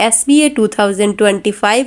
SBA 2025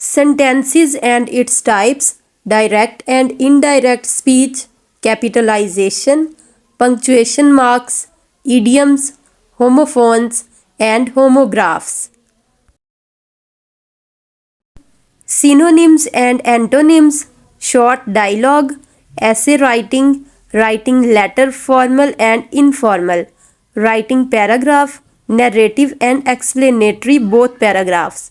sentences and its types, direct and indirect speech, capitalization, punctuation marks, idioms, homophones and homographs, synonyms and antonyms, short dialogue, essay writing, writing letter formal and informal, writing paragraph, narrative and explanatory both paragraphs।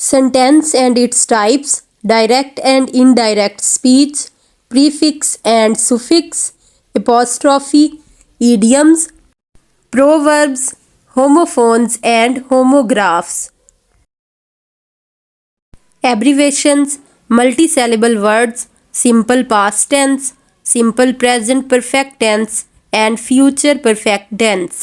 sentence and its types, direct and indirect speech, prefix and suffix, apostrophe, idioms, proverbs, homophones and homographs, abbreviations, multisyllable words, simple past tense, simple present perfect tense and future perfect tense।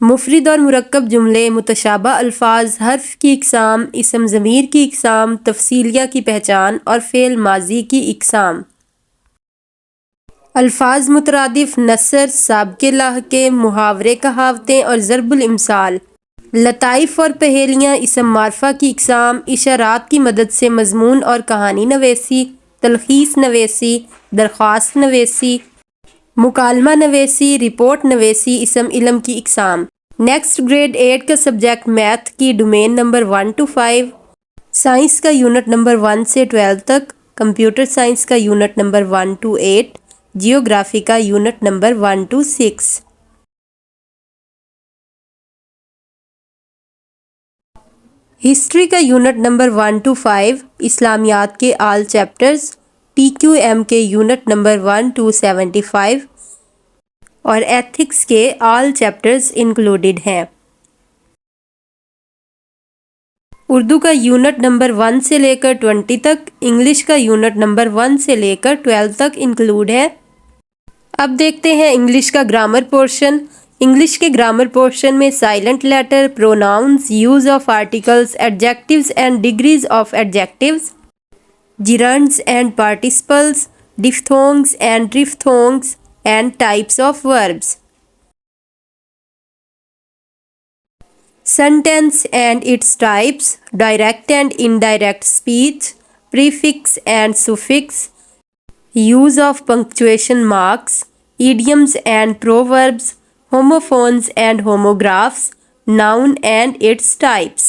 مفرد اور مرکب جملے، متشابہ الفاظ، حرف کی اقسام، اسم ضمیر کی اقسام، تفصیلیہ کی پہچان اور فعل ماضی کی اقسام۔ الفاظ مترادف، نثر، سابقے لاحقے، محاورے، کہاوتیں اور ضرب الامثال۔ لطائف اور پہیلیاں، اسم معرفہ کی اقسام، اشارات کی مدد سے مضمون اور کہانی نویسی، تلخیص نویسی، درخواست نویسی، مکالمہ نویسی، رپورٹ نویسی، اسم علم کی اقسام۔ نیکسٹ گریڈ 8 کا سبجیکٹ میتھ کی ڈومین نمبر 1 to 5، سائنس کا یونٹ نمبر 1 سے 12 تک، کمپیوٹر سائنس کا یونٹ نمبر 1 to 8، جیوگرافی کا یونٹ نمبر 1 to 6۔ ہسٹری کا یونٹ نمبر 1 to 5، اسلامیات کے آل چیپٹرز، پی کیو ایم کے یونٹ نمبر 1 to 75 اور ایتھکس کے آل چیپٹرز انکلوڈڈ ہیں۔ اردو کا یونٹ نمبر 1 سے لے کر 20 تک، انگلش کا یونٹ نمبر 1 سے لے کر 12 تک انکلوڈ ہے۔ اب دیکھتے ہیں انگلش کا گرامر پورشن۔ انگلش کے گرامر پورشن میں silent letter, pronouns, use of articles, adjectives and degrees of adjectives, gerunds and participles, diphthongs and triphthongs and types of verbs, sentence and its types, direct and indirect speech, prefix and suffix, use of punctuation marks, idioms and proverbs, homophones and homographs, noun and its types,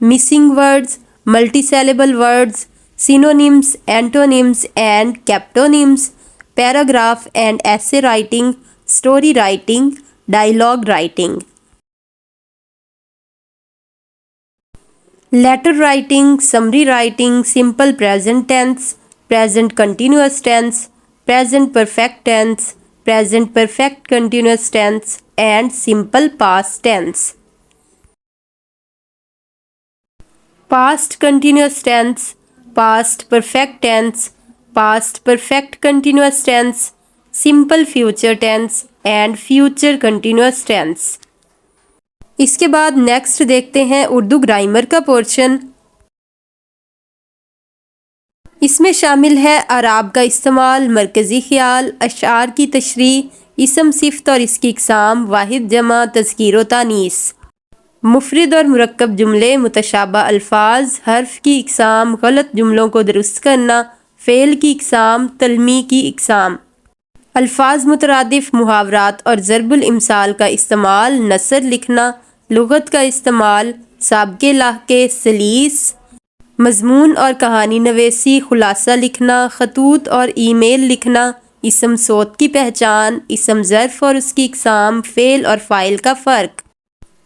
missing words, multisyllable words, synonyms, antonyms and captonyms, paragraph and essay writing, story writing, dialogue writing, letter writing, summary writing, simple present tense, present continuous tense, present perfect tense, present perfect continuous tense and simple past tense, past continuous tense, past perfect tense, past perfect continuous tense, simple future tense and future continuous tense. اس کے بعد next دیکھتے ہیں Urdu grammar کا portion. اس میں شامل ہے اعراب کا استعمال، مرکزی خیال، اشعار کی تشریح، اسم صفت اور اس کی اقسام، واحد جمع، تذکیر و تانیث، مفرد اور مرکب جملے، متشابہ الفاظ، حرف کی اقسام، غلط جملوں کو درست کرنا، فعل کی اقسام، تلمیح کی اقسام، الفاظ مترادف، محاورات اور ضرب الامثال کا استعمال، نثر لکھنا، لغت کا استعمال، سابقے لاحقے، سلیس، مضمون اور کہانی نویسی، خلاصہ لکھنا، خطوط اور ای میل لکھنا، اسم صوت کی پہچان، اسم ظرف اور اس کی اقسام، فعل اور فاعل کا فرق۔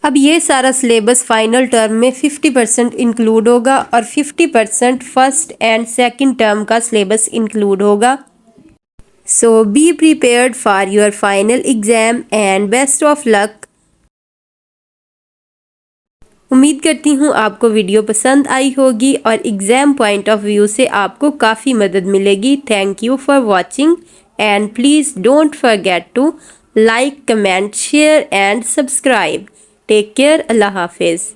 اب یہ سارا سلیبس فائنل ٹرم میں 50% انکلوڈ ہوگا اور 50% فرسٹ اینڈ سیکنڈ ٹرم کا سلیبس انکلوڈ ہوگا۔ So be prepared for your final exam and best of luck. امید کرتی ہوں آپ کو ویڈیو پسند آئی ہوگی اور ایگزام پوائنٹ آف ویو سے آپ کو کافی مدد ملے گی۔ Thank you for watching and please don't forget to like, comment, share and subscribe. Take care, اللہ حافظ۔